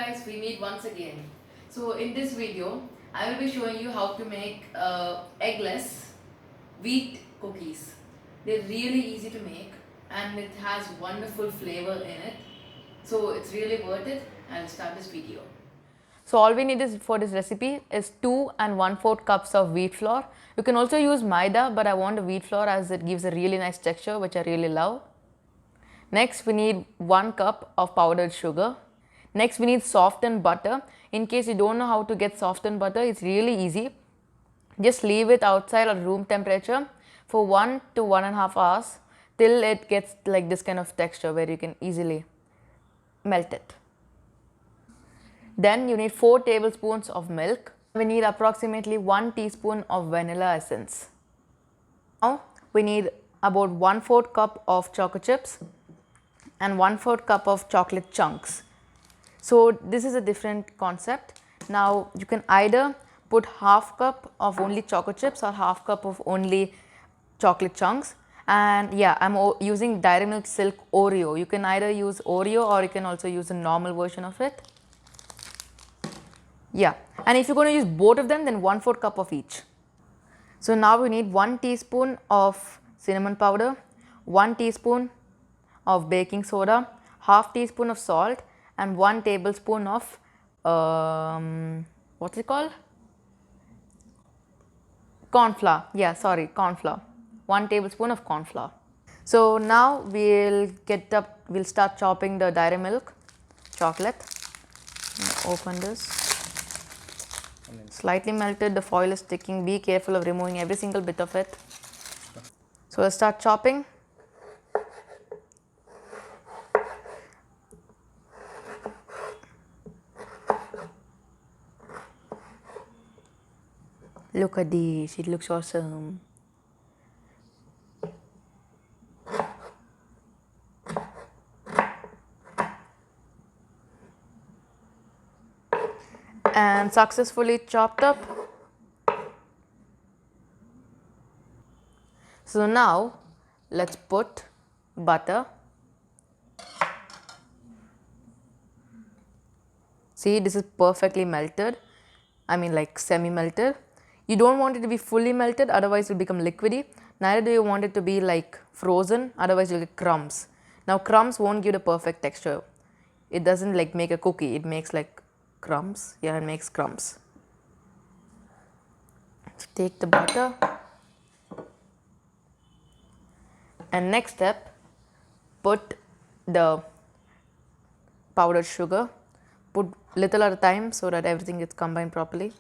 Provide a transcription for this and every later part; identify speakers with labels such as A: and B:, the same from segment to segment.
A: guys, we meet once again. So in this video, I will be showing you how to make eggless wheat cookies. They're really easy to make and it has wonderful flavor in it. So it's really worth it. I'll start this video. So all we need is for this recipe is 2 and 1/4 cups of wheat flour. You can also use maida, but I want the wheat flour as it gives a really nice texture which I really love. Next we need 1 cup of powdered sugar. Next we need softened butter. In case you don't know how to get softened butter, it's really easy. Just leave it outside at room temperature for 1 to 1.5 hours till it gets like this kind of texture where you can easily melt it. Then you need 4 tablespoons of milk. We need approximately 1 teaspoon of vanilla essence. Now we need about 1/4 cup of choco chips and 1/4 cup of chocolate chunks. So this is a different concept. Now you can either put half cup of only choco chips or half cup of only chocolate chunks. And yeah, I'm using Dairy Milk Silk Oreo. You can either use Oreo or you can also use a normal version of it. Yeah, and if you're going to use both of them, then 1/4 cup of each. So now we need 1 teaspoon of cinnamon powder, 1 teaspoon of baking soda, half teaspoon of salt, and 1 tablespoon of what's it called? Corn flour. Yeah, sorry, corn flour. 1 tablespoon of corn flour. So now we'll start chopping the dairy milk chocolate. Open this. Slightly melted, the foil is sticking. Be careful of removing every single bit of it. So we'll start chopping. Look at this, it looks awesome. And successfully chopped up. So now let's put butter. See, this is perfectly melted. I mean like semi-melted. You don't want it to be fully melted, otherwise it will become liquidy. Neither do you want it to be like frozen, otherwise you'll get crumbs. Now crumbs won't give the perfect texture. It doesn't like make a cookie, it makes like crumbs. Yeah, it makes crumbs. So take the butter. And next step, put the powdered sugar. Put little at a time so that everything gets combined properly.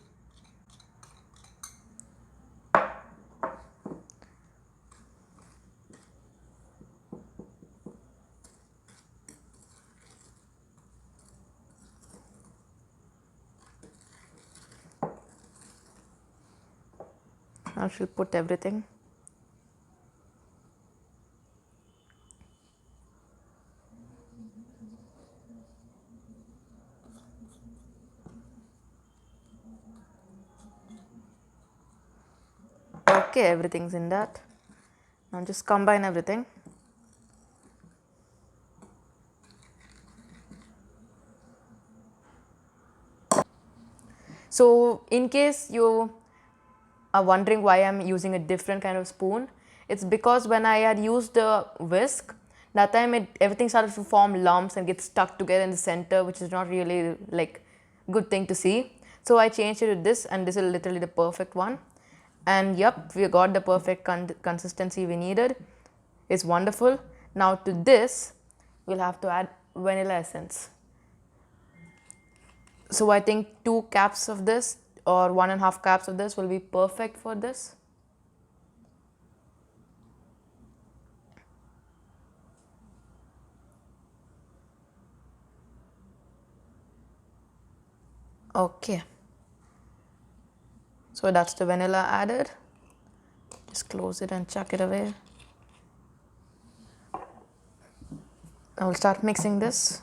A: I shall put everything. Okay, everything's in that. Now just combine everything. So in case you are wondering why I'm using a different kind of spoon, it's because when I had used the whisk, that time everything started to form lumps and get stuck together in the center, which is not really like good thing to see. So I changed it to this, and this is literally the perfect one. And yep, we got the perfect consistency we needed. It's wonderful. Now to this, we'll have to add vanilla essence. So I think 2 caps of this or 1.5 caps of this will be perfect for this. Okay. So that's the vanilla added. Just close it and chuck it away. I will start mixing this.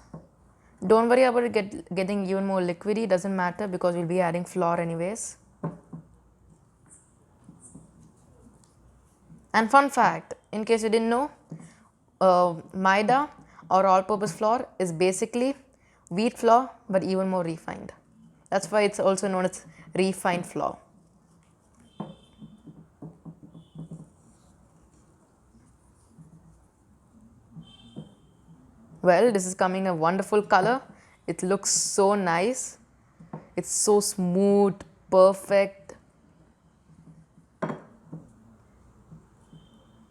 A: Don't worry about it getting even more liquidy, doesn't matter because we'll be adding flour anyways. And fun fact, in case you didn't know, maida or all-purpose flour is basically wheat flour but even more refined. That's why it's also known as refined flour. Well, this is coming a wonderful color. It looks so nice. It's so smooth, perfect.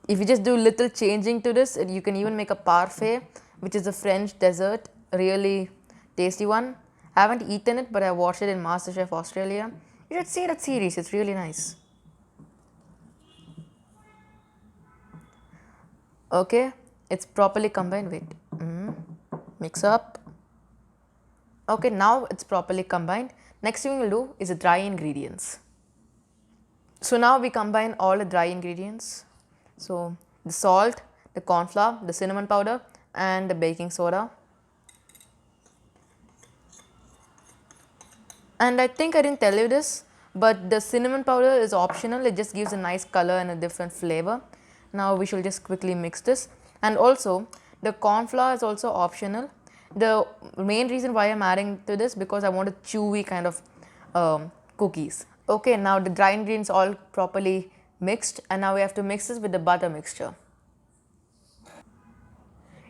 A: If you just do little changing to this, you can even make a parfait, which is a French dessert, really tasty one. I haven't eaten it, but I watched it in MasterChef Australia. You should see that series, it's really nice. Okay, it's properly combined. Wait, mix up. Okay, now it's properly combined. Next thing we'll do is the dry ingredients. So now we combine all the dry ingredients. So the salt, the corn flour, the cinnamon powder and the baking soda. And I think I didn't tell you this, but the cinnamon powder is optional. It just gives a nice color and a different flavor. Now we shall just quickly mix this. And also the corn flour is also optional. The main reason why I'm adding to this because I want a chewy kind of cookies. Okay, now the dry ingredients all properly mixed, and now we have to mix this with the butter mixture.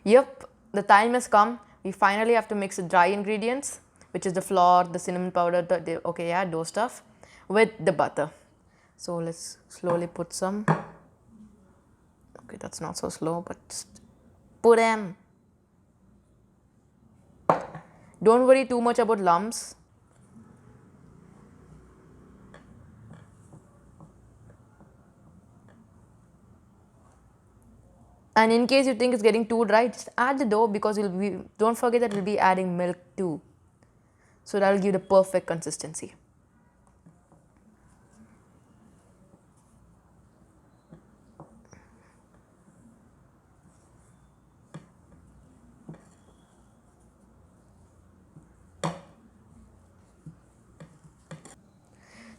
A: Yep, the time has come. We finally have to mix the dry ingredients, which is the flour, the cinnamon powder, okay, yeah, those stuff, with the butter. So let's slowly put some. Okay, that's not so slow, but just put them. Don't worry too much about lumps. And in case you think it's getting too dry, just add the dough because don't forget that we'll be adding milk too. So that will give the perfect consistency.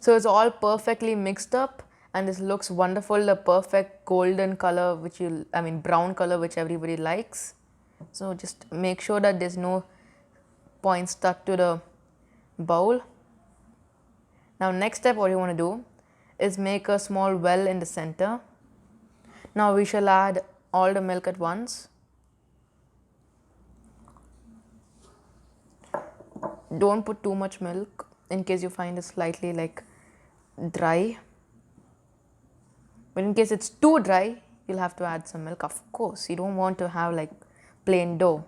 A: So it's all perfectly mixed up and this looks wonderful, the perfect golden color brown color which everybody likes. So just make sure that there's no point stuck to the bowl. Now next step what you want to do is make a small well in the center. Now we shall add all the milk at once. Don't put too much milk in case you find it slightly like dry. But in case it's too dry, you'll have to add some milk. Of course, you don't want to have like plain dough.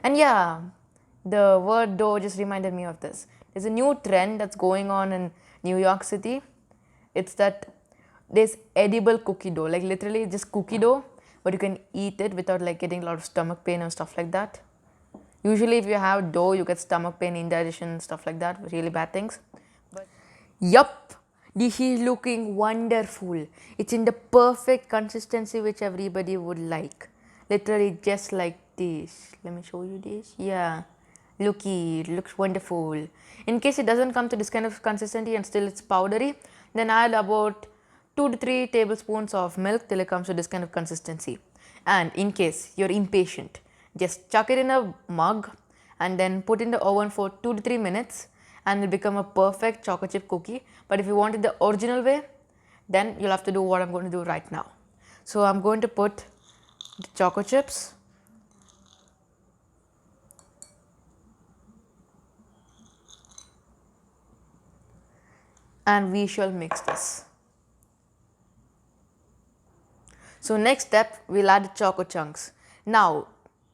A: And yeah, the word dough just reminded me of this. There's a new trend that's going on in New York City. It's that there's edible cookie dough, like literally just cookie dough, but you can eat it without like getting a lot of stomach pain and stuff like that. Usually if you have dough, you get stomach pain, indigestion, stuff like that, really bad things. But yup, this is looking wonderful. It's in the perfect consistency which everybody would like. Literally just like this. Let me show you this. Yeah, looky, it looks wonderful. In case it doesn't come to this kind of consistency and still it's powdery, then add about 2 to 3 tablespoons of milk till it comes to this kind of consistency. And in case you're impatient, just chuck it in a mug and then put in the oven for 2 to 3 minutes and it'll become a perfect chocolate chip cookie. But if you want it the original way, then you'll have to do what I'm going to do right now. So I'm going to put the chocolate chips and we shall mix this. So next step, we'll add the choco chunks. Now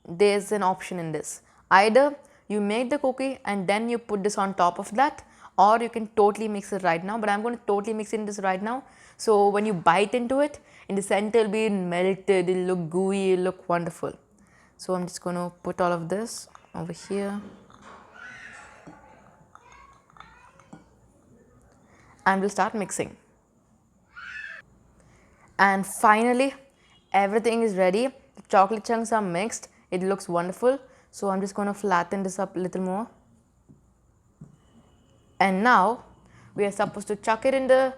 A: there's an option in this. Either you make the cookie and then you put this on top of that, or you can totally mix it right now, but I'm going to totally mix in this right now. So when you bite into it, in the center it'll be melted, it'll look gooey, it'll look wonderful. So I'm just going to put all of this over here. And we'll start mixing. And finally, everything is ready. The chocolate chunks are mixed. It looks wonderful. So I'm just going to flatten this up a little more. And now we are supposed to chuck it in the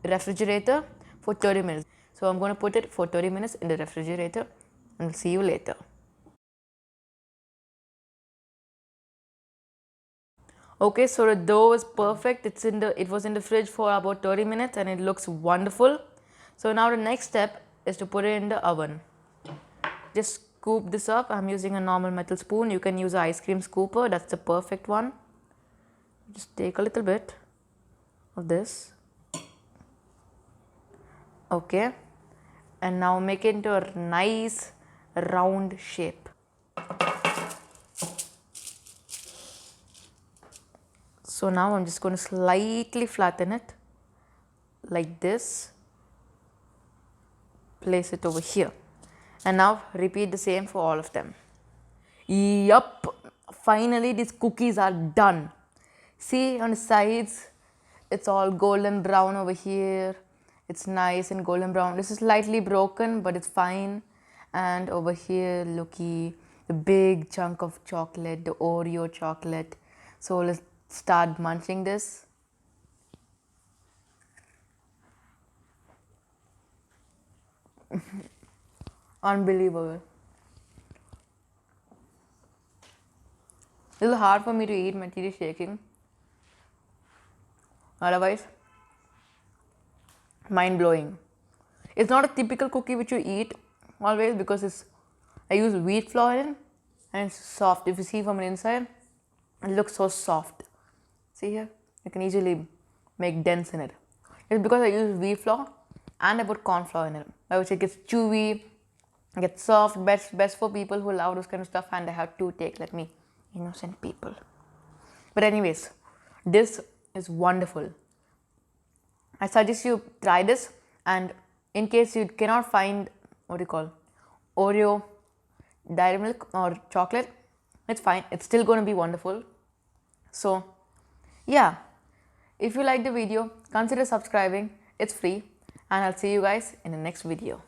A: refrigerator for 30 minutes. So I'm going to put it for 30 minutes in the refrigerator and we'll see you later. Okay, so the dough is perfect. It was in the fridge for about 30 minutes and it looks wonderful. So now the next step is to put it in the oven. Just scoop this up. I'm using a normal metal spoon. You can use an ice cream scooper. That's the perfect one. Just take a little bit of this. Okay. And now make it into a nice round shape. So now I'm just going to slightly flatten it like this. Place it over here. And now repeat the same for all of them. Yup, finally these cookies are done. See on the sides, it's all golden brown over here. It's nice and golden brown. This is slightly broken, but it's fine. And over here, looky, the big chunk of chocolate, the Oreo chocolate. So let's start munching this. Unbelievable. Little hard for me to eat, my teeth is shaking. Otherwise, mind blowing. It's not a typical cookie which you eat always because I use wheat flour in and it's soft. If you see from the inside, it looks so soft. See here? You can easily make dents in it. It's because I use wheat flour and I put corn flour in it, which it gets chewy, gets soft, best for people who love those kind of stuff and they have toothache like me. Innocent people. But anyways, this is wonderful. I suggest you try this, and in case you cannot find Oreo, dairy milk or chocolate, it's fine. It's still going to be wonderful. So yeah, if you like the video, consider subscribing. It's free, and I'll see you guys in the next video.